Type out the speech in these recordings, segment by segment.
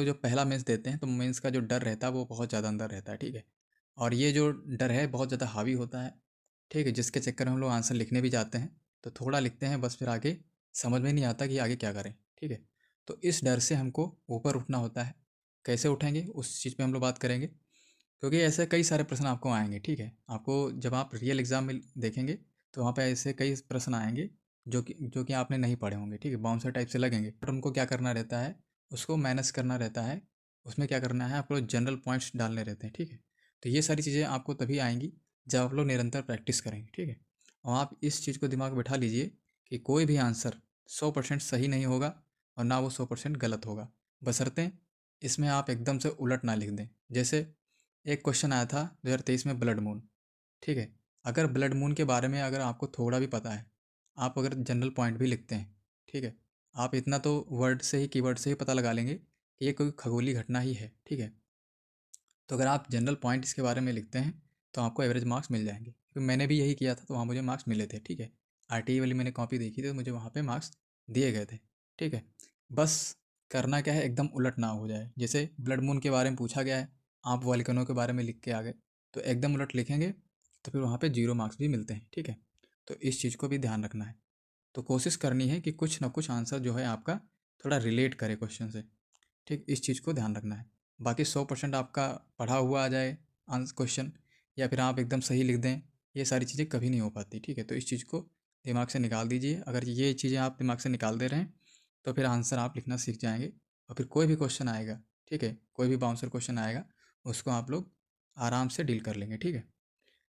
लोग जो पहला मेंस देते हैं तो मेंस का जो डर रहता है वो बहुत ज़्यादा अंदर रहता है, ठीक है। और ये जो डर है बहुत ज़्यादा हावी होता है, ठीक है, जिसके चक्कर में हम लोग आंसर लिखने भी जाते हैं तो थोड़ा लिखते हैं, बस फिर आगे समझ में नहीं आता कि आगे क्या करें, ठीक है। तो इस डर से हमको ऊपर उठना होता है। कैसे उठेंगे उस चीज़ पे हम लोग बात करेंगे, क्योंकि ऐसे कई सारे प्रश्न आपको आएंगे, ठीक है। आपको जब आप रियल एग्ज़ाम में देखेंगे तो वहाँ पे ऐसे कई प्रश्न आएंगे जो कि आपने नहीं पढ़े होंगे, ठीक है, बाउंसर टाइप से लगेंगे। बट उनको क्या करना रहता है, उसको मैनेज करना रहता है। उसमें क्या करना है, आपको जनरल पॉइंट्स डालने रहते हैं, ठीक है। तो ये सारी चीज़ें आपको तभी आएंगी जब आप लोग निरंतर प्रैक्टिस करेंगे, ठीक है। और आप इस चीज़ को दिमाग में बैठा लीजिए कि कोई भी आंसर 100% सही नहीं होगा और ना वो 100% गलत होगा, बशर्ते इसमें आप एकदम से उलट ना लिख दें। जैसे एक क्वेश्चन आया था 2023 में, ब्लड मून, ठीक है। अगर ब्लड मून के बारे में अगर आपको थोड़ा भी पता है, आप अगर जनरल पॉइंट भी लिखते हैं, ठीक है, आप इतना तो वर्ड से ही, कीवर्ड से ही पता लगा लेंगे कि ये कोई खगोलीय घटना ही है, ठीक है। तो अगर आप जनरल पॉइंट इसके बारे में लिखते हैं तो आपको एवरेज मार्क्स मिल जाएंगे, क्योंकि मैंने भी यही किया था तो वहाँ मुझे मार्क्स मिले थे, ठीक है। आरटीई वाली मैंने कॉपी देखी थी तो मुझे वहाँ पे मार्क्स दिए गए थे, ठीक है। बस करना क्या है, एकदम उलट ना हो जाए। जैसे ब्लड मून के बारे में पूछा गया है, आप वॉल्केनो के बारे में लिख के आ गए, तो एकदम उलट लिखेंगे तो फिर वहाँ पे 0 मार्क्स भी मिलते हैं, ठीक है। तो इस चीज़ को भी ध्यान रखना है। तो कोशिश करनी है कि कुछ ना कुछ आंसर जो है आपका थोड़ा रिलेट करे क्वेश्चन से, ठीक, इस चीज़ को ध्यान रखना है। बाकी 100% आपका पढ़ा हुआ आ जाए आंसर क्वेश्चन, या फिर आप एकदम सही लिख दें, ये सारी चीज़ें कभी नहीं हो पाती, ठीक है। तो इस चीज़ को दिमाग से निकाल दीजिए। अगर ये चीज़ें आप दिमाग से निकाल दे रहे हैं तो फिर आंसर आप लिखना सीख जाएंगे। और फिर कोई भी क्वेश्चन आएगा, ठीक है, कोई भी बाउंसर क्वेश्चन आएगा, उसको आप लोग आराम से डील कर लेंगे, ठीक है।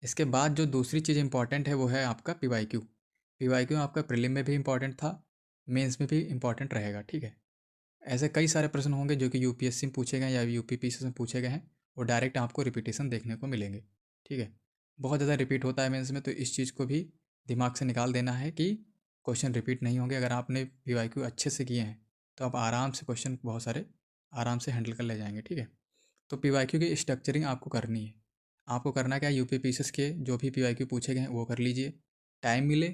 इसके बाद जो दूसरी चीज़ इंपॉर्टेंट है वो है आपका पीवाईक्यू। पीवाईक्यू आपका प्रीलिम में भी इंपॉर्टेंट था, मेंस में भी इंपॉर्टेंट रहेगा, ठीक है। ऐसे कई सारे प्रश्न होंगे जो कि यूपीएससी में पूछे गए या यूपीपीएससी में पूछे गए हैं, वो डायरेक्ट आपको रिपीटेशन देखने को मिलेंगे, ठीक है। बहुत ज़्यादा रिपीट होता है मेंस में, तो इस चीज़ को भी दिमाग से निकाल देना है कि क्वेश्चन रिपीट नहीं होंगे। अगर आपने पीवाईक्यू अच्छे से किए हैं तो आप आराम से क्वेश्चन बहुत सारे आराम से हैंडल कर ले जाएंगे, ठीक है। तो पीवाईक्यू की स्ट्रक्चरिंग आपको करनी है। आपको करना क्या है, यूपीपीएससी के जो भी पीवाईक्यू पूछे गए हैं वो कर लीजिए। टाइम मिले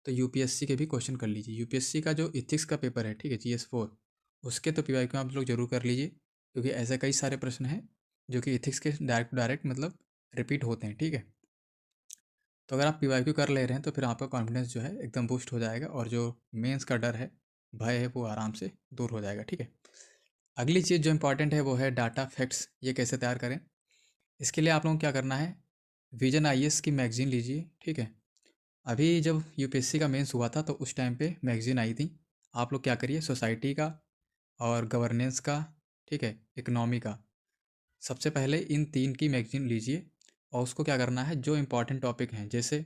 तो यूपीएससी के भी क्वेश्चन कर लीजिए। यूपीएससी का जो इथिक्स का पेपर है, ठीक है, जीएस 4, उसके तो पीवाईक्यू आप लोग जरूर कर लीजिए, क्योंकि ऐसे कई सारे प्रश्न हैं जो कि इथिक्स के डायरेक्ट डायरेक्ट मतलब रिपीट होते हैं, ठीक है। तो अगर आप पीवाईक्यू कर ले रहे हैं तो फिर आपका कॉन्फिडेंस जो है एकदम बूस्ट हो जाएगा, और जो मेंस का डर है, भय है, वो आराम से दूर हो जाएगा, ठीक है। अगली चीज़ जो इंपॉर्टेंट है वो है डाटा फैक्ट्स। ये कैसे तैयार करें, इसके लिए आप लोगों को क्या करना है, विजन आईएएस की मैगजीन लीजिए, ठीक है। अभी जब यूपीएससी का मेंस हुआ था तो उस टाइम पे मैगजीन आई थी। आप लोग क्या करिए, सोसाइटी का और गवर्नेंस का, ठीक है, इकोनॉमी का, सबसे पहले इन तीन की मैगजीन लीजिए। और उसको क्या करना है, जो इंपॉर्टेंट टॉपिक हैं, जैसे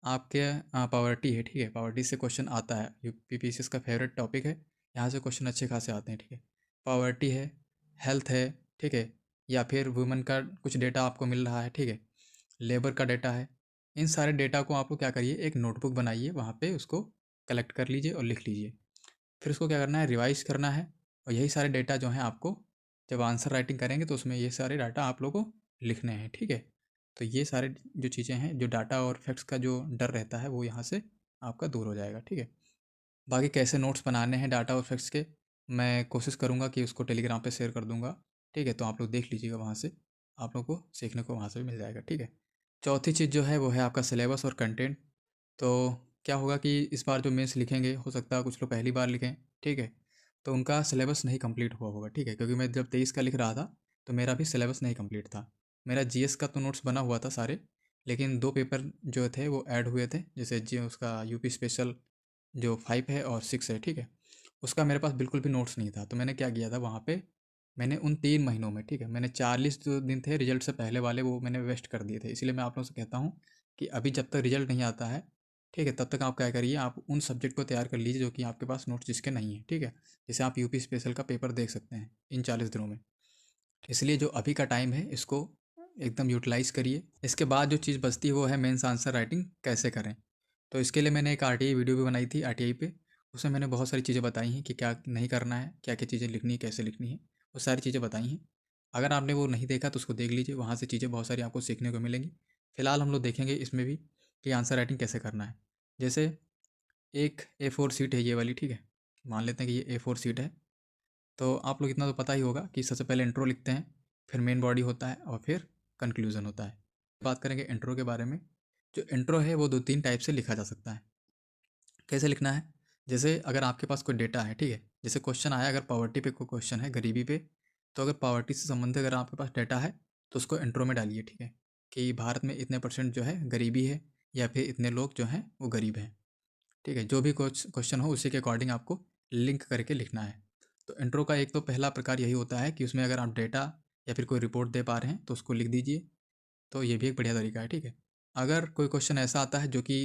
आपके पॉवर्टी है, ठीक है, पॉवर्टी से क्वेश्चन आता है, यूपीपीसीएस का फेवरेट टॉपिक है, यहाँ से क्वेश्चन अच्छे खासे आते हैं, ठीक है। पॉवर्टी है, हेल्थ है, ठीक है, या फिर वुमेन का कुछ डेटा आपको मिल रहा है, ठीक है, लेबर का डेटा है। इन सारे डेटा को आपको क्या करिए, एक नोटबुक बनाइए, वहाँ पे उसको कलेक्ट कर लीजिए और लिख लीजिए। फिर उसको क्या करना है, रिवाइज करना है। और यही सारे डेटा जो हैं आपको जब आंसर राइटिंग करेंगे तो उसमें ये सारे डाटा आप लोगों को लिखने हैं, ठीक है। तो ये सारे जो चीज़ें हैं, जो डाटा और फैक्ट्स का जो डर रहता है वो यहाँ से आपका दूर हो जाएगा, ठीक है। बाकी कैसे नोट्स बनाने हैं डाटा और फैक्ट्स के, मैं कोशिश करूँगा कि उसको टेलीग्राम पे शेयर कर दूँगा, ठीक है। तो आप लोग देख लीजिएगा, वहाँ से आप लोग को सीखने को वहाँ से भी मिल जाएगा, ठीक है। चौथी चीज़ जो है वो है आपका सिलेबस और कंटेंट। तो क्या होगा कि इस बार जो मेंस लिखेंगे, हो सकता है कुछ लोग पहली बार लिखें, ठीक है, तो उनका सिलेबस नहीं कंप्लीट हुआ होगा, ठीक है। क्योंकि मैं जब 23 का लिख रहा था तो मेरा भी सिलेबस नहीं कंप्लीट था। मेरा जीएस का तो नोट्स बना हुआ था सारे, लेकिन 2 पेपर जो थे वो ऐड हुए थे, जैसे जी उसका यूपी स्पेशल जो 5 है और 6 है, ठीक है। उसका मेरे पास बिल्कुल भी नोट्स नहीं था। तो मैंने क्या किया था वहाँ पे, मैंने उन 3 महीनों में, ठीक है, मैंने 40 जो दिन थे रिजल्ट से पहले वाले, वो मैंने वेस्ट कर दिए थे। इसलिए मैं आप लोगों से कहता हूँ कि अभी जब तक रिजल्ट नहीं आता है, ठीक है, तब तक आप क्या करिए, आप उन सब्जेक्ट को तैयार कर लीजिए जो कि आपके पास नोट्स जिसके नहीं है, ठीक है। जैसे आप यूपी स्पेशल का पेपर देख सकते हैं इन 40 दिनों में। इसलिए जो अभी का टाइम है इसको एकदम यूटिलाइज़ करिए। इसके बाद जो चीज़ बचती है वो है मेंस आंसर राइटिंग कैसे करें। तो इसके लिए मैंने एक आरटीआई वीडियो भी बनाई थी आरटीआई पे। उसमें मैंने बहुत सारी चीज़ें बताई हैं कि क्या नहीं करना है, क्या क्या चीज़ें लिखनी है, कैसे लिखनी है, वो सारी चीज़ें बताई हैं। अगर आपने वो नहीं देखा तो उसको देख लीजिए, वहाँ से चीज़ें बहुत सारी आपको सीखने को मिलेंगी। फिलहाल हम लोग देखेंगे इसमें भी कि आंसर राइटिंग कैसे करना है। जैसे एक A4 शीट है ये वाली, ठीक है, मान लेते हैं कि ये A4 शीट है। तो आप लोग इतना तो पता ही होगा कि सबसे पहले इंट्रो लिखते हैं, फिर मेन बॉडी होता है और फिर कंक्लूज़न होता है। बात करेंगे इंट्रो के बारे में। जो इंट्रो है वो 2-3 टाइप से लिखा जा सकता है। कैसे लिखना है? जैसे अगर आपके पास कोई डेटा है, ठीक है? जैसे क्वेश्चन आया, अगर पॉवर्टी पे कोई क्वेश्चन है, गरीबी पे, तो अगर पॉवर्टी से संबंधित अगर आपके पास डेटा है तो उसको इंट्रो में डालिए, ठीक है? कि भारत में इतने % जो है गरीबी है, या फिर इतने लोग जो हैं वो गरीब हैं, ठीक है? जो भी क्वेश्चन हो उसी के अकॉर्डिंग आपको लिंक करके लिखना है। तो इंट्रो का एक तो पहला प्रकार यही होता है कि उसमें अगर आप डेटा या फिर कोई रिपोर्ट दे पा रहे हैं तो उसको लिख दीजिए। तो ये भी एक बढ़िया तरीका है, ठीक है? अगर कोई क्वेश्चन ऐसा आता है जो कि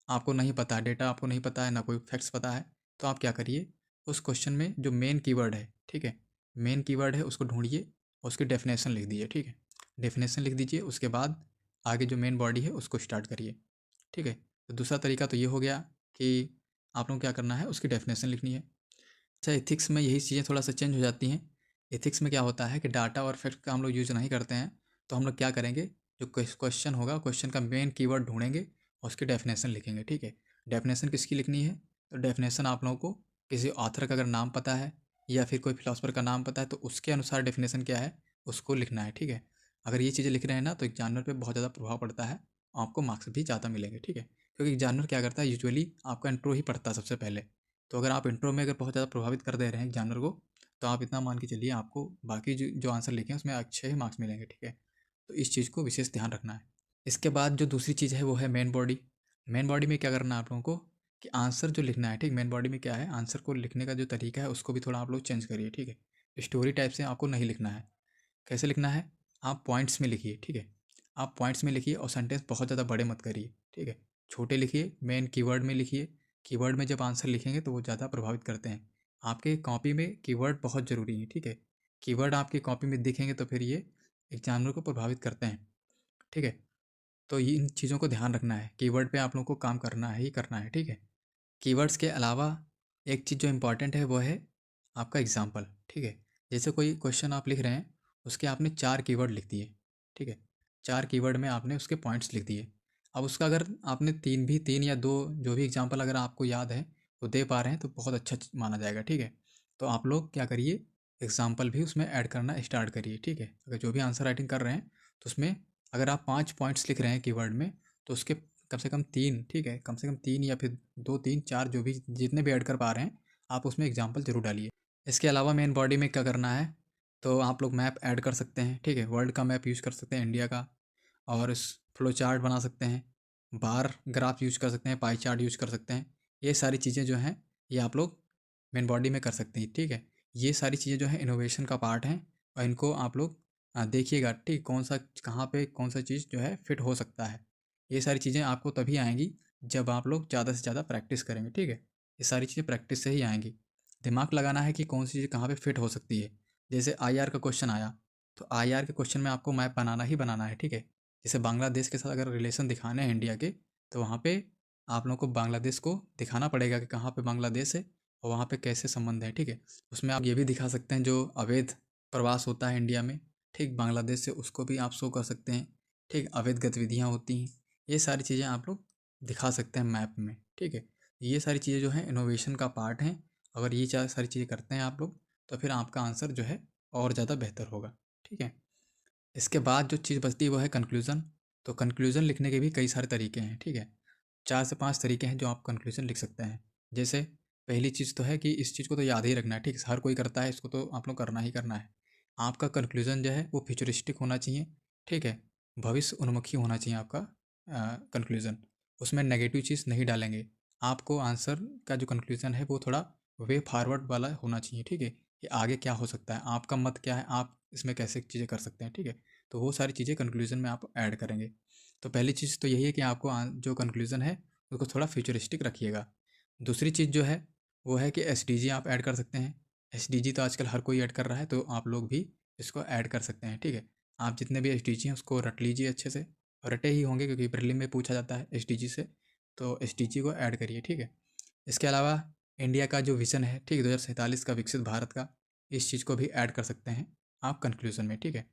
आपको नहीं पता है, डेटा आपको नहीं पता है, ना कोई फैक्ट्स पता है, तो आप क्या करिए, उस क्वेश्चन में जो मेन कीवर्ड है, ठीक है? मेन कीवर्ड है उसको ढूँढिए और उसकी डेफिनेशन लिख दीजिए, ठीक है? डेफिनेशन लिख दीजिए, उसके बाद आगे जो मेन बॉडी है उसको स्टार्ट करिए, ठीक है? तो दूसरा तरीका तो ये हो गया कि आप लोगों को क्या करना है, उसकी डेफिनेशन लिखनी है। अच्छा, एथिक्स में यही चीज़ें थोड़ा सा चेंज हो जाती हैं। एथिक्स में क्या होता है कि डाटा और फैक्ट का हम लोग यूज़ नहीं करते हैं, तो हम लोग क्या करेंगे, जो क्वेश्चन होगा, क्वेश्चन का मेन कीवर्ड ढूंढेंगे और उसकी डेफिनेशन लिखेंगे, ठीक है? डेफिनेशन किसकी लिखनी है? तो डेफिनेशन आप लोगों को किसी ऑथर का अगर नाम पता है या फिर कोई फिलोसफर का नाम पता है तो उसके अनुसार डेफिनेशन क्या है उसको लिखना है, ठीक है? अगर ये चीज़ें लिख रहे हैं ना तो एग्जामिनर पे बहुत ज़्यादा प्रभाव पड़ता है और आपको मार्क्स भी ज़्यादा मिलेंगे, ठीक है? क्योंकि एग्जामिनर क्या करता है, यूजुअली आपका इंट्रो ही पढ़ता है सबसे पहले। तो अगर आप इंट्रो में अगर बहुत ज़्यादा प्रभावित कर दे रहे हैं एग्जामिनर को, तो आप इतना मान के चलिए आपको बाकी जो जो आंसर लिखे हैं उसमें अच्छे ही मार्क्स मिलेंगे, ठीक है? तो इस चीज़ को विशेष ध्यान रखना है। इसके बाद जो दूसरी चीज़ है वो है मेन बॉडी। मेन बॉडी में क्या करना है आप लोगों को कि आंसर जो लिखना है, ठीक? मेन बॉडी में क्या है, आंसर को लिखने का जो तरीका है उसको भी थोड़ा आप लोग चेंज करिए, ठीक है? स्टोरी टाइप से आपको नहीं लिखना है। कैसे लिखना है? आप पॉइंट्स में लिखिए, ठीक है? आप पॉइंट्स में लिखिए और सेंटेंस बहुत ज़्यादा बड़े मत करिए, ठीक है? छोटे लिखिए, मेन कीवर्ड में लिखिए। कीवर्ड में जब आंसर लिखेंगे तो वो ज़्यादा प्रभावित करते हैं। आपके कॉपी में कीवर्ड बहुत ज़रूरी है, ठीक है? कीवर्ड आपकी कॉपी में दिखेंगे तो फिर ये एग्जामिनर को प्रभावित करते हैं, ठीक है? तो ये इन चीज़ों को ध्यान रखना है, कीवर्ड पे आप लोगों को काम करना है ही करना है, ठीक है? कीवर्ड्स के अलावा एक चीज़ जो इम्पॉर्टेंट है वो है आपका एग्जाम्पल, ठीक है? जैसे कोई क्वेश्चन आप लिख रहे हैं, उसके आपने 4 कीवर्ड लिख दिए, ठीक है? 4 कीवर्ड में आपने उसके पॉइंट्स लिख दिए। अब उसका अगर आपने 3 या 2 जो भी एग्जाम्पल अगर आपको याद है वो दे पा रहे हैं तो बहुत अच्छा माना जाएगा, ठीक है? तो आप लोग क्या करिए, एग्जाम्पल भी उसमें ऐड करना स्टार्ट करिए, ठीक है? अगर जो भी आंसर राइटिंग कर रहे हैं तो उसमें अगर आप 5 पॉइंट्स लिख रहे हैं कीवर्ड में, तो उसके कम से कम 3, ठीक है? कम से कम 3 या फिर 2, 3, 4 जो भी जितने भी ऐड कर पा रहे हैं, आप उसमें एग्जाम्पल ज़रूर डालिए। इसके अलावा मेन बॉडी में क्या करना है, तो आप लोग मैप ऐड कर सकते हैं, ठीक है? वर्ल्ड का मैप यूज़ कर सकते हैं, इंडिया का, और इस फ्लो चार्ट बना सकते हैं, बार ग्राफ यूज़ कर सकते हैं, पाई चार्ट यूज़ कर सकते हैं। ये सारी चीज़ें जो हैं ये आप लोग मेन बॉडी में कर सकते हैं, ठीक है? ये सारी चीज़ें जो हैं इनोवेशन का पार्ट हैं और इनको आप लोग देखिएगा, ठीक? कौन सा कहाँ पे कौन सा चीज़ जो है फिट हो सकता है। ये सारी चीज़ें आपको तभी आएंगी जब आप लोग ज़्यादा से ज़्यादा प्रैक्टिस करेंगे, ठीक है? ये सारी चीज़ें प्रैक्टिस से ही आएंगी। दिमाग लगाना है कि कौन सी चीज़ कहाँ पे फिट हो सकती है। जैसे आईआर का क्वेश्चन आया, तो आईआर के क्वेश्चन में आपको मैप बनाना ही बनाना है, ठीक है? जैसे बांग्लादेश के साथ अगर रिलेशन दिखाने हैं इंडिया के, तो वहाँ पे आप लोगों को बांग्लादेश को दिखाना पड़ेगा कि कहाँ पे बांग्लादेश है और वहाँ पे कैसे संबंध है, ठीक है? उसमें आप ये भी दिखा सकते हैं जो अवैध प्रवास होता है इंडिया में, ठीक? बांग्लादेश से उसको भी आप शो कर सकते हैं, ठीक? अवैध गतिविधियाँ होती हैं, ये सारी चीज़ें आप लोग दिखा सकते हैं मैप में, ठीक है? ये सारी चीज़ें जो हैं इनोवेशन का पार्ट हैं। अगर ये चार सारी चीज़ें करते हैं आप लोग तो फिर आपका आंसर जो है और ज़्यादा बेहतर होगा, ठीक है? इसके बाद जो चीज़ बचती है वो है कंक्लूज़न। तो कंक्लूज़न लिखने के भी कई सारे तरीके हैं, ठीक है? 4 से 5 तरीके हैं जो आप कंक्लूज़न लिख सकते हैं। जैसे पहली चीज़ तो है कि इस चीज़ को तो याद ही रखना है, ठीक है? हर कोई करता है, इसको तो आप लोग करना ही करना है। आपका कंक्लूज़न जो है वो फ्यूचरिस्टिक होना चाहिए, ठीक है? भविष्य उन्मुखी होना चाहिए आपका कंक्लूज़न। उसमें नेगेटिव चीज़ नहीं डालेंगे। आपको आंसर का जो कंक्लूज़न है वो थोड़ा वे फॉरवर्ड वाला होना चाहिए, ठीक है? कि आगे क्या हो सकता है, आपका मत क्या है, आप इसमें कैसे चीज़ें कर सकते हैं, ठीक है? तो वो सारी चीज़ें कंक्लूज़न में आप ऐड करेंगे। तो पहली चीज़ तो यही है कि आपको जो कंक्लूज़न है उसको थोड़ा फ्यूचरिस्टिक रखिएगा। दूसरी चीज़ जो है वो है कि एसडीजी आप ऐड कर सकते हैं। एसडीजी तो आजकल हर कोई ऐड कर रहा है, तो आप लोग भी इसको ऐड कर सकते हैं, ठीक है? आप जितने भी एसडीजी हैं उसको रट लीजिए अच्छे से, और रटे ही होंगे क्योंकि प्रीलिम में पूछा जाता है एसडीजी से, तो एसडीजी को ऐड करिए, ठीक है? इसके अलावा इंडिया का जो विज़न है, ठीक, 2047 का विकसित भारत का, इस चीज़ को भी ऐड कर सकते हैं आप कंक्लूज़न में, ठीक है?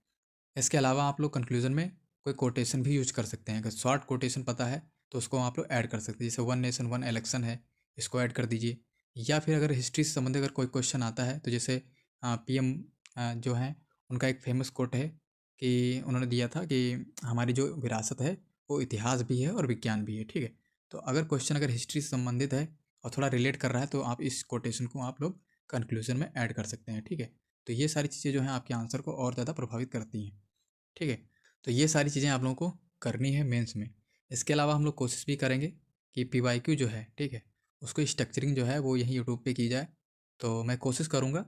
इसके अलावा आप लोग कंक्लूज़न में कोई कोटेशन भी यूज कर सकते हैं। अगर शॉर्ट कोटेशन पता है तो उसको आप लोग ऐड कर सकते हैं। जैसे वन नेशन वन इलेक्शन है, इसको ऐड कर दीजिए। या फिर अगर हिस्ट्री से संबंधित अगर कोई क्वेश्चन आता है तो जैसे पीएम जो हैं उनका एक फेमस कोट है कि उन्होंने दिया था कि हमारी जो विरासत है वो इतिहास भी है और विज्ञान भी है, ठीक है। तो अगर क्वेश्चन अगर हिस्ट्री से संबंधित है और थोड़ा रिलेट कर रहा है तो आप इस कोटेशन को आप लोग कंक्लूजन में ऐड कर सकते हैं, ठीक है। तो ये सारी चीज़ें जो हैं आपके आंसर को और ज़्यादा प्रभावित करती हैं, ठीक है। तो ये सारी चीज़ें आप लोगों को करनी है मेंस में। इसके अलावा हम लोग कोशिश भी करेंगे कि पीवाईक्यू जो है, ठीक है, उसको स्ट्रक्चरिंग जो है वो यहीं यूट्यूब पे की जाए। तो मैं कोशिश करूँगा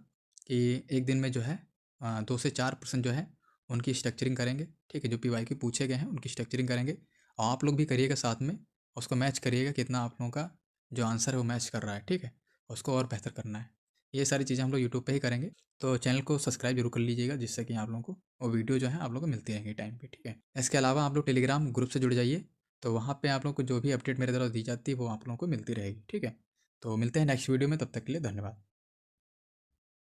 कि एक दिन में जो है 2 से 4% जो है उनकी स्ट्रक्चरिंग करेंगे, ठीक है। जो पीवाईक्यू पूछे गए हैं उनकी स्ट्रक्चरिंग करेंगे और आप लोग भी करिएगा साथ में, उसको मैच करिएगा कितना आप लोगों का जो आंसर है वो मैच कर रहा है, ठीक है। उसको और बेहतर करना है। ये सारी चीज़ें हम लोग यूट्यूब पे ही करेंगे। तो चैनल को सब्सक्राइब जरूर कर लीजिएगा जिससे कि आप लोगों को वो वीडियो जो है आप लोगों को मिलती रहेंगी टाइम पे, ठीक है। इसके अलावा आप लोग टेलीग्राम ग्रुप से जुड़ जाइए, तो वहाँ पे आप लोगों को जो भी अपडेट मेरे द्वारा दी जाती है वो आप लोगों को मिलती रहेगी, ठीक है। तो मिलते हैं नेक्स्ट वीडियो में, तब तक के लिए धन्यवाद।